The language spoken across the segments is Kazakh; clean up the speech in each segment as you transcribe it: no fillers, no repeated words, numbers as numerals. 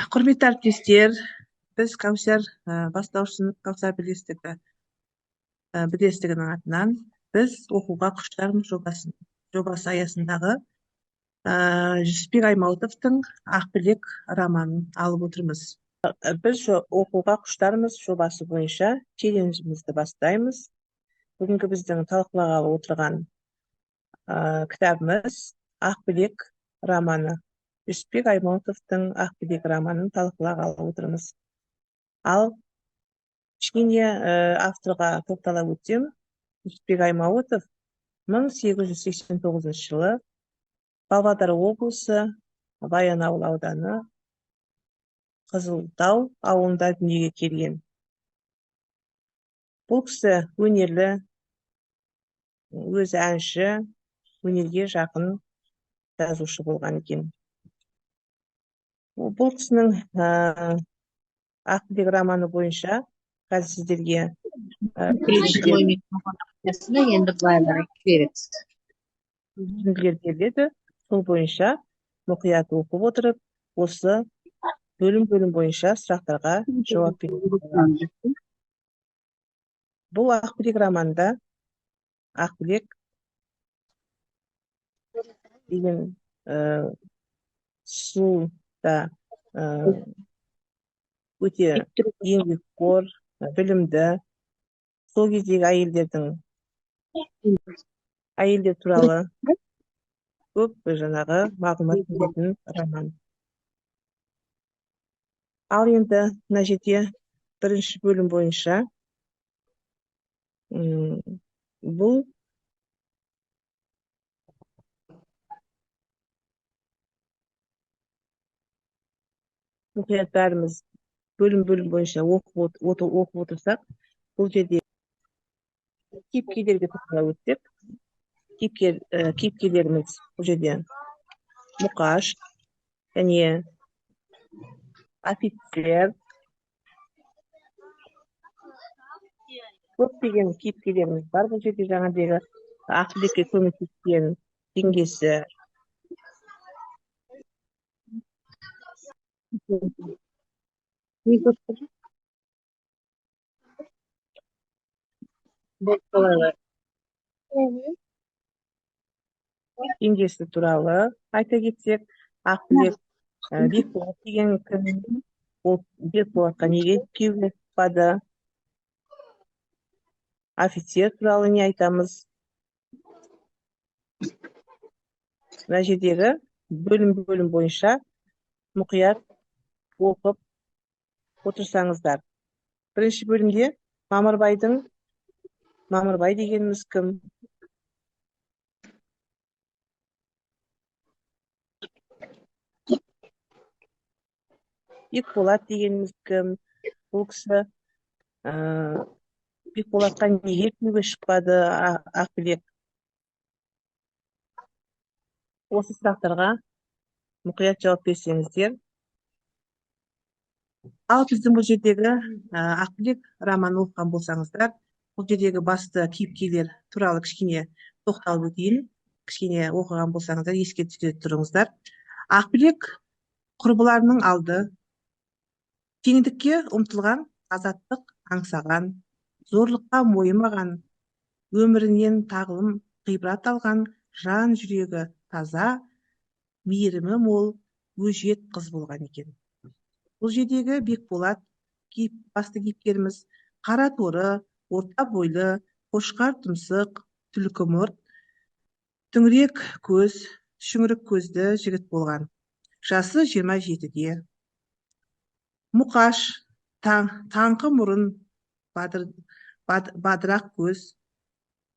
Құрметті әріптестер, біз Кәусар бастауыш сынып Кәусар бірлестігінің атынан біз оқуға құштармыз жобасы аясындағы Жүсіпбек Аймауытовтың Ақбілек романын алып отырмыз. Біз оқуға құштармыз жобасы бойынша челленджімізді бастаймыз. Бүгінгі біздің талқылағалы отырған кітабымыз Ақбілек романы. Жүсіпбек Аймауытовтың Ақбілек романын талқылағалы отырмыз. Ал кішкене авторға тоқтала өтсем, Жүсіпбек Аймауытов 1889 жылы Павлодар облысы Баянауыл ауданы Қызылтау ауылында дүниеге келген. Бұл кісі өнерлі, өзі әнші, өнерге жақын жазушы болған екен. Бұл кісінің Ақбілек романы бойынша қазір сіздерге үзінділер беріледі. Сол бойынша мұқият оқып отырып, осы бөлім бойынша сұрақтарға жауап береді. Бұл Ақбілек романында Ақбілек деген сұлуда өте еңбекқор, білімді, сол кездегі әйелдер туралы көп жаңағы мағлұмат беретін роман. Ал енді мына жерде бірінші бөлім бойынша бұл мұқият бәріміз бөлім бойынша оқып отырсақ, бұл жерде кейіпкерлерге тоқтала өтсек, кейіпкерлеріміз бұл жерде Мұқаш және офицер, көптеген кейіпкерлеріміз бар. Бұл жерде жаңағыдегі Ақбілекке көмектескен жеңгесі, жеңгесі туралы айта кетсек, Ақбілек Бекболат деген кім, ол Бекболатқа неге күйеуге шықпады, офицер туралы не айтамыз. Мына жердегі бөлім бойынша мұқият оқып отырсаңыздар. Бірінші бөлімде Мамырбай дегеніміз кім? Бекболат дегеніміз кім? Бұл кісі Бекболатқа неге күйеуге шықпады Ақбілек? Осы сұрақтарға мұқият жауап берсеңіздер. Ал біздің бұл жердегі Ақбілек романын оқыған болсаңыздар, бұл жердегі басты кейіпкерлер туралы кішкене тоқталып өтейін. Кішкене оқыған болсаңыздар, еске түсіре тұрыңыздар. Ақбілек құрбыларының алды, теңдікке ұмтылған, азаттық аңсаған, зорлыққа мойымаған, өмірінен тағылым ғибрат алған, жан жүрегі таза, мейірімі мол, өжет қыз болған екен. Бұл жердегі Бекболат басты кейіпкеріміз қара торы, орта бойлы, қошқар тұмсық, түлкі мұрт, түңірек көз, шүңірік көзді жігіт болған. Жасы 27-де. Мұқаш таңқы мұрын, бадырақ көз,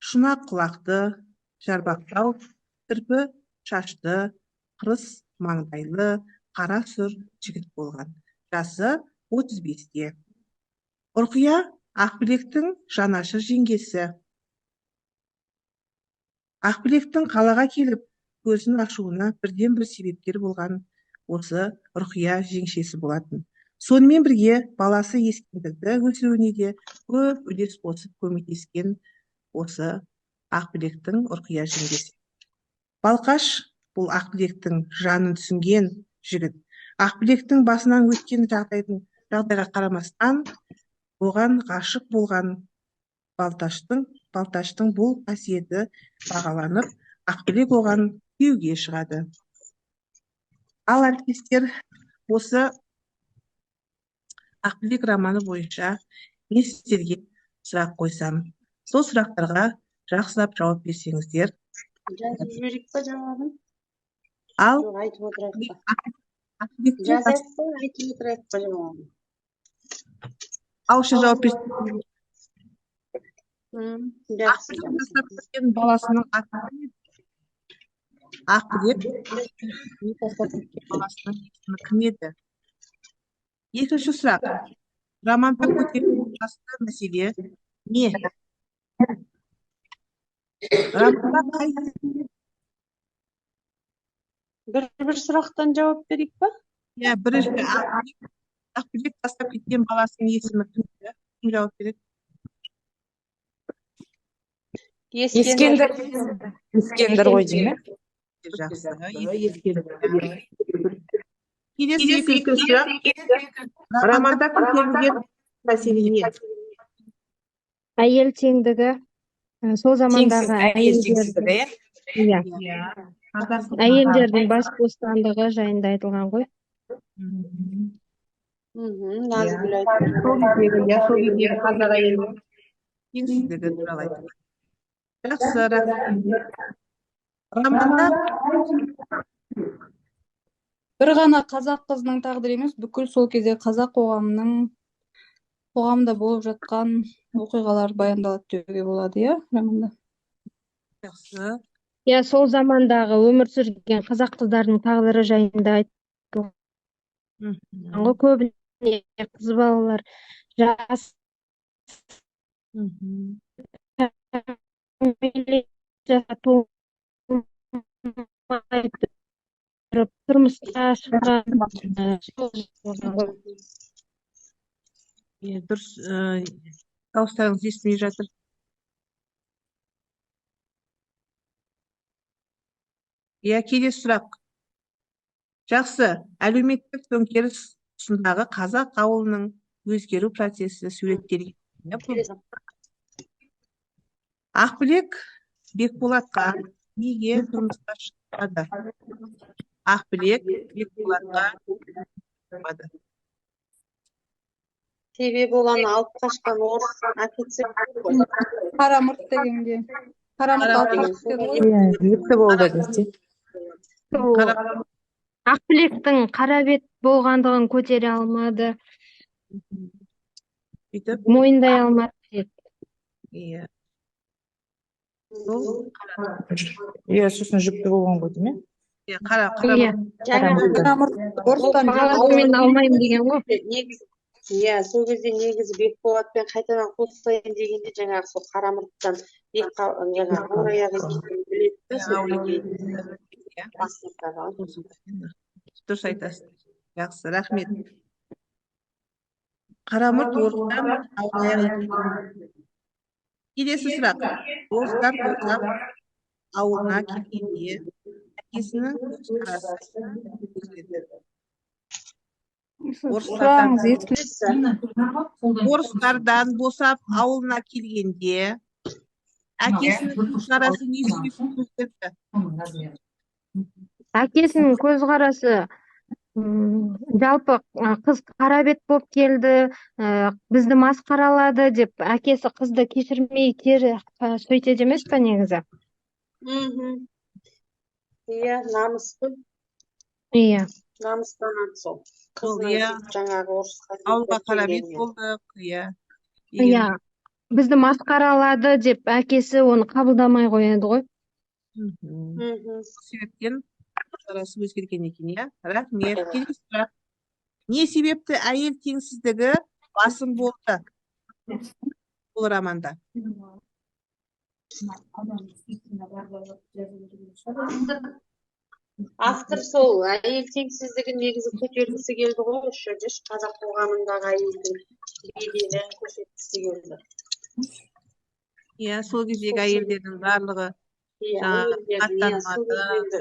шұнақ құлақты, жарбақтау, кірпі шашты, қырыс маңдайлы, қара сұр жігіт болған. Жасы 35-де. Ұрқия Ақбілектің жанашыр жеңгесі. Ақбілектің қалаға келіп көзін ашуына бірден бір себепкер болған осы Ұрқия жеңшесі болатын. Сонымен бірге баласы Ескендірді өсіруіне де көп үлес қосып көмектескен осы Ақбілектің Ұрқия жеңгесі. Балқаш бұл Ақбілектің жанын түсінген жігіт. Ақбілектің басынан өткен жағдайға қарамастан, оған ғашық болған Балташтың бұл қасиеті бағаланып, Ақбілек оған күйеуге шығады. Ал әріптестер, осы Ақбілек романы бойынша мен сіздерге сұрақ қойсам, сол сұрақтарға жақсылап жауап берсеңіздер. Жазып жіберейік па жауабын? Ал Жоқ, айтып отырайық па? Жазайық па, айтып отырайық па жауабын? ауызша жауап берсеңіздер. Жақсы. Ақбілек тастап кеткен баласының аты кім еді? Ақбілек тастап кеткен баласының есімі кім еді? Екінші сұрақ. Романда көтерілген басты мәселе не? Романда қай бір сұрақтан жауап берейік па? бірінші Ақбілек тастап кеткен баласының есімі кім еді? Кім жауап береді? Ескендір ғой деймін. Жақсы. Келесі екінші сұрақ. Романда көтерілген мәселе не? Әйел теңдігі, сол замандағы әйелдердің бас бостандығы жайында айтылған ғой. Назгүл айтты. Сол кездегі қазақ әйелінің теңсіздігі туралы айтылған. Жақсы, рахмет. Романда бір ғана қазақ қызының тағдыры емес, бүкіл сол кезде қазақ қоғамда болып жатқан оқиғалар баяндалады деуге болады, иә, романда. жақсы. Я, сол замандағы өмір сүрген қазақ қыздарының тағдыры жайында айтылған ғой. Көбіне қыз балалар жас тұрмысқа шыққан. Дұрыс, дауыстарыңыз естілмей жатыр. Келесі сұрақ. Жақсы, әлеуметтік төңкеріс тұсындағы қазақ ауылының өзгеру процесі суреттелген. Ақбілек Бекболатқа неге тұрмысқа шықпады? Ақбілек Бекболатқа шықпады. Себебі оланы алып қашқан орыс офицер ғой. Қарамұрт дегенге. Қарамұрт алып қашып кетті ғой. Жүкті болды десе. Ақбілектің қара бет болғандығын көтере алмады, мойындай алмады деді. Иә. Сосын жүкті болған ғой деймін. Қарамұрт орыстан Мен алмаймын деген ғой. Иә, сол кезде негізі Бекболатпен қайтадан қосылайын дегенде жаңағы сол Қарамұрттан жаңағы ауыр аяғы екенін біледі. Дұрыс айтасыз. Жақсы, рахмет. Қарамұрт орыстан ауыр аяғы екенін. Келесі сұрақ. Орыстан қосап ауылына келгенде әкесінің көзқарасы өзгерді. Орыстардан босап ауылына келгенде әкесінің көзқарасы не себепті өзгерді? Әкесінің көзқарасы жалпы қыз қара бет болып келді, бізді масқаралады деп әкесі қызды кешірмей кері сөйтеді емес па негізі? Иә, намысты. Иә. Намыстанады сол. Ауылға қара бет болдық, иә. Иә, бізді масқаралады деп әкесі оны қабылдамай қояды ғой. Себептен көзқарасы өзгерген екен, иә. Рахмет. Келесі сұрақ. Не себепті әйел теңсіздігі басым болды бұл романда? Автор сол әйел теңсіздігін негізі көтергісі келді ғой, осы жерде қазақ қоғамындағы әйелдің беделін көрсеткісі келді. Иә, сол кездегі әйелдердің барлығы аттанмады.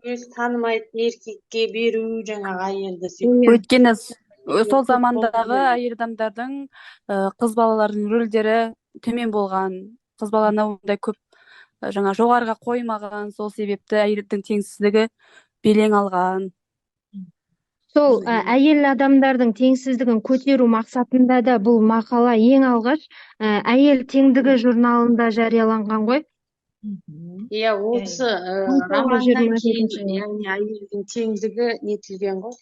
өзі танымайтын еркекке беру жаңағы әйелді сөйтіп. Иә. Өйткені сол көп замандағы болған. әйел адамдардың қыз балалардың рөлдері төмен болған, қыз баланы ондай көп жаңа жоғарыға қоймаған, сол себепті әйелдің теңсіздігі белең алған. Сол әйел адамдардың теңсіздігін көтеру мақсатында да бұл мақала ең алғаш әйел теңдігі журналында жарияланған ғой. Иә, осы 1927 романнан кейін жылы. яғни әйелдің теңдігі нетілген ғой.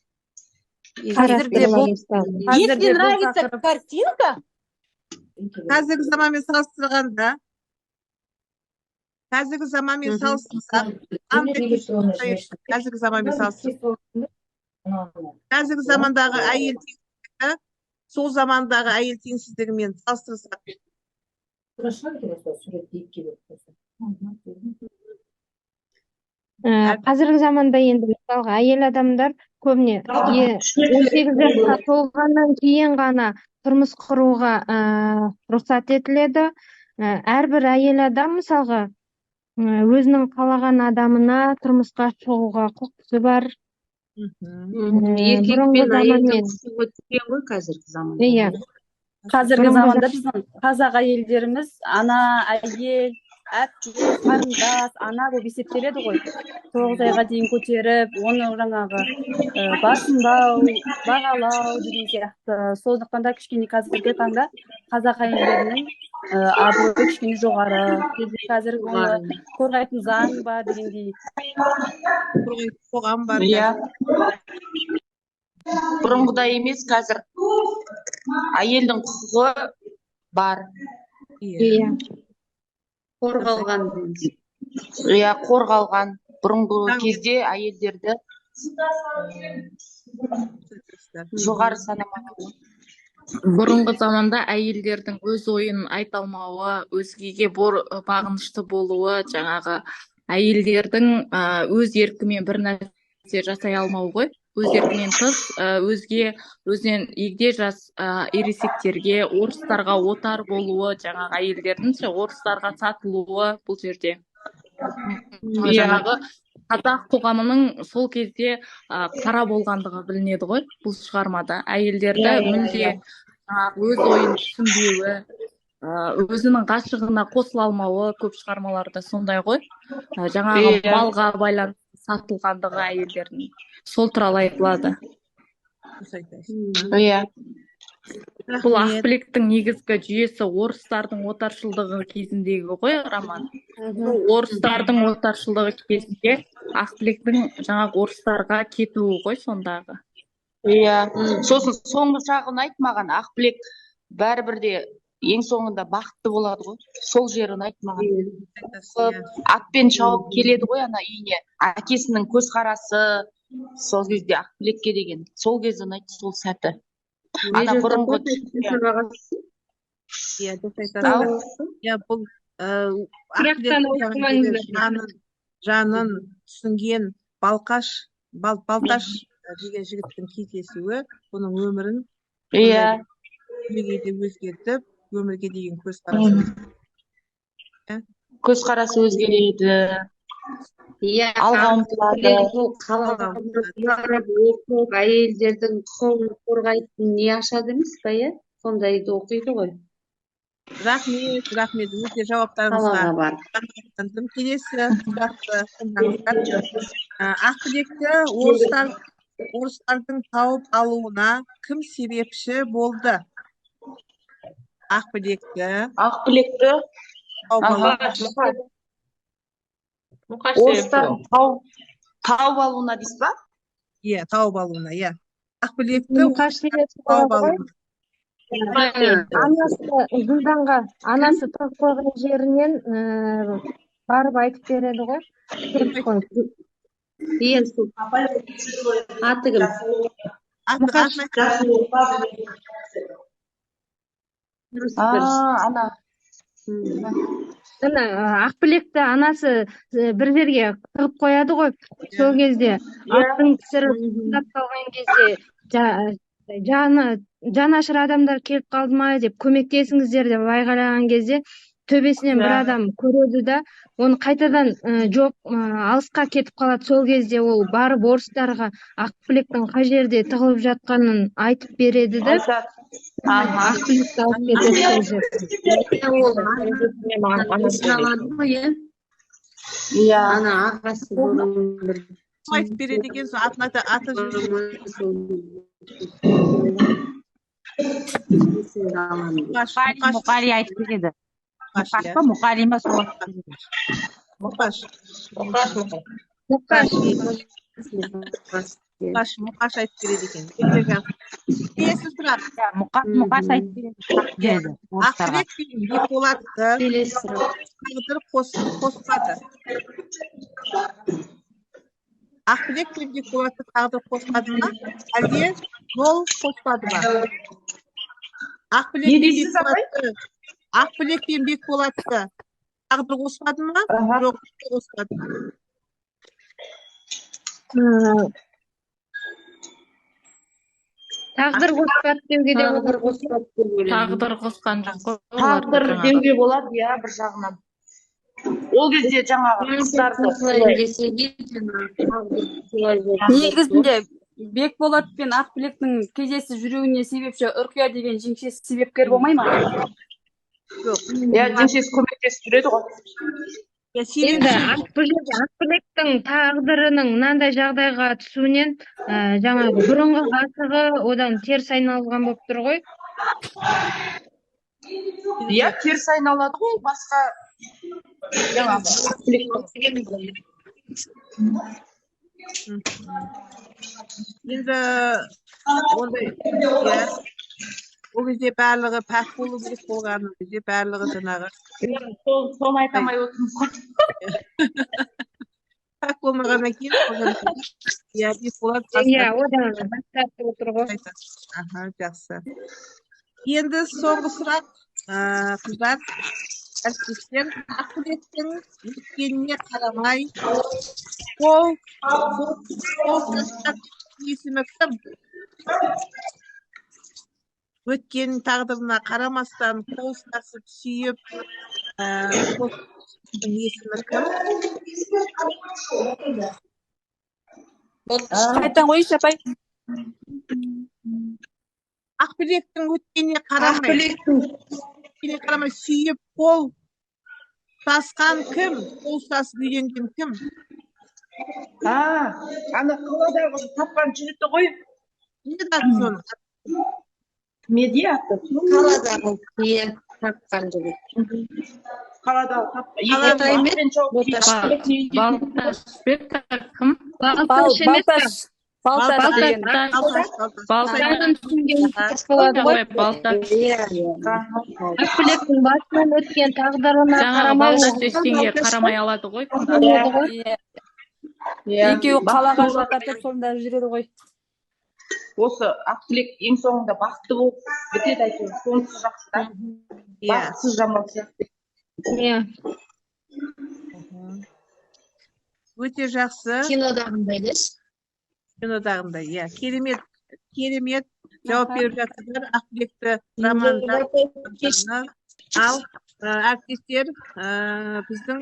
Қазірде бұл Если бұл нравится тақырып картинка, қазіргі заманмен салыстырғанда, қазіргі заманмен салыстырсақ, қазіргі заманмен салыстырсақ, қазіргі замандағы әйел теңсіздігі, сол замандағы әйел теңсіздігімен салыстырсақ, Қазіргі заманда енді мысалға әйел адамдар көбіне 18 жасқа толғаннан кейін ғана тұрмыс құруға рұқсат етіледі. Әрбір әйел адам мысалға өзінің қалаған адамына тұрмысқа шығуға құқысы бар. Еркек бұрынғы пен әйелдің заманмен. құқығы өткен ғой қазіргі заманда. Иә. қазіргі Бұрынғы заманда біздің қазақ әйелдеріміз ана, әйел, әпке, қарындас, ана болып есептеледі ғой. 9 айға дейін көтеріп, оны жаңағы басынбау, бағалау деген сияқты. Сондықтан да кішкене қазіргі таңда қазақ әйелдерінің абыройы кішкене жоғары. Қазір оны қорғайтын заң бар дегендей. қоғам бар. Иә. Бұрынғыдай емес, қазір әйелдің құқығы бар. Иә. Қорғалған. Иә, қорғалған. Бұрынғы кезде әйелдерді жоғары санамаған. Бұрынғы заманда әйелдердің өз ойын айта алмауы, өзгеге бағынышты болуы, жаңағы әйелдердің өз еркімен бір нәрсе жасай алмауы ғой. Өз еркінен тыс, өзінен егде жас ересектерге, орыстарға отар болуы, жаңағы әйелдердің орыстарға сатылуы бұл жерде. Жаңағы қазақ қоғамының сол кезде қара болғандығы білінеді ғой бұл шығармада. Әйелдерді мүлде өз ойын түсінбеуі, өзінің ғашығына қосыла алмауы көп шығармаларда сондай ғой. Жаңағы малға байланысты сатылғандығы әйелдердің. Сол туралы айтылады. Иә. Бұл Ақбілектің негізгі жүйесі орыстардың отаршылдығы кезіндегі ғой роман. Орыстардың отаршылдығы кезінде Ақбілектің жаңағы орыстарға кетуі ғой сондағы. Иә. Сосын соңғы жағы ұнайды маған. Ақбілек бәрібір де ең соңында бақытты болады ғой. Сол жері ұнайды маған. Атпен шауып келеді ғой ана үйіне. Әкесінің көзқарасы сол кезде Ақбілекке деген. Сол кез ұнайды, сол сәті. Ана бұрынғы бұл жанын түсінген Балташ деген жігіттің кездесуі бұның өмірін түбегейлі өзгертіп, өмірге деген көзқарасы өзгереді. Алға ұмтылады. Әйелдердің құқығын қорғайтын не ашады емес пе, иә? Сондайды оқиды ғой. Рахмет, өте жауаптарыңызға. Келесі сұрақты Ақбілекті орыстардың тауып алуына кім себепші болды? Ақбілекті орыстардың тауып алуына дейсіз ба? Иә, тауып алуына, иә. Ақбілекті тауып алуына. Анасы тұрып қойған жерінен барып айтып береді ғой. Аты кім? Ана. Ақбілекті анасы бір жерге тығып қояды ғой. Сол кезде аттың пісіріп қалған кезде жанашыр адамдар келіп қалды ма деп көмектесіңіздер деп айғайлаған кезде төбесінен бір адам көреді да оны қайтадан жоқ алысқа кетіп қалады. Сол кезде ол барып орыстарға Ақбілектің қай жерде тығылып жатқанын айтып береді да Ақбілекті алып кетеді сол жерден. Иә. Ана ағасы болған бір айтып береді екен, сол атын аты мұқали айтып береді. Мұқаш па мұқали ма сол Мұқаш айтып береді екен. Келесі сұрақ. мұқаш айтып береді. Ақбілек пен Бекболатты тағдыр қоспады. Ақбілек пен Бекболатты тағдыр қоспады ма, әлде жол қоспады ма? Ақбілек пен Бекболатты тағдыр қоспады ма, жоқ қоспады ма? Тағдыр қоспады деуге де Тағдыр қосқан жоқ қой. Тағдыр деуге болады, иә, бір жағынан. Ол кезде жаңағы қыздарды негізінде Бекболат пен Ақбілектің кездесіп жүруіне себепші Үрқия деген жеңшесі себепкер болмай ма? Жоқ. иә, жеңшесі көмектесіп жүреді ғой. енді Ақбілектің тағдырының мынандай жағдайға түсуінен жаңағы бұрынғы ғашығы одан теріс айналған болып тұр ғой. Иә, теріс айналады ғой, басқа енді ондай ол кезде барлығы пәк болу керек болған, ол кезде барлығы жаңағы соны айта алмай отырмыз ғой. пәк болмағаннан кейін Бекболат Иә, одан бастап отыр ғой. жақсы. Енді соңғы сұрақ, қыздар, әріптестер, Ақбілектің өткеніне қарамай қол ұстасқан есімі кім? Өткен тағдырына қарамастан қол ұстасып сүйіп есімі кім? Қайтан қойшы апай. Ақбілектің өткеніне қарамай сүйіп қол ұстасқан кім? Қол ұстасып үйленген кім? Ана қаладағы тапқан жігіті ғой. Не аты соны? Медиа аты. қаладағы тапқан жігіт. Қаладағы Балташ Бекта кім? Балташ деген. Ақбілектің басынан өткен тағдырына қарамай Балташ ештеңеге қарамай алады ғой. Екеуі қалаға жататып сонда жүреді ғой. осы Ақбілек ең соңында бақытты болып бітеді әйтеуір. Сонысы жақсы да. Бақытсыз жаман сияқты. Иә. Өте жақсы. Кинодағындай, иә. Керемет жауап беріп жатсыздар. Ақбілекті романда. Ал әріптестер, біздің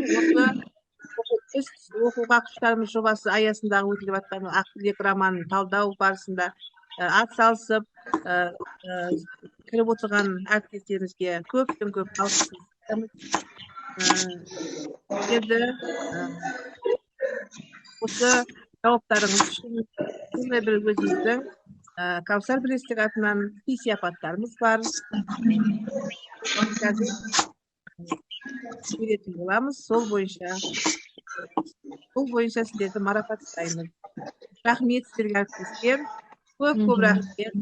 осы оқуға құштарымыз жобасы аясындағы өтіліп жатқан Ақбілек романын талдау барысында атсалысып кіріп отырған әріптестерімізге көптен көп алғыс айтамыз. Енді осы жауаптарыңыз үшін сондай бір өзіміздің Кәусар бірлестік атынан сый-сияпаттарымыз бар. Беретін боламыз, сол бойынша сіздерді марапаттаймыз. Рахмет сіздерге әріптестер. Көп рахмет.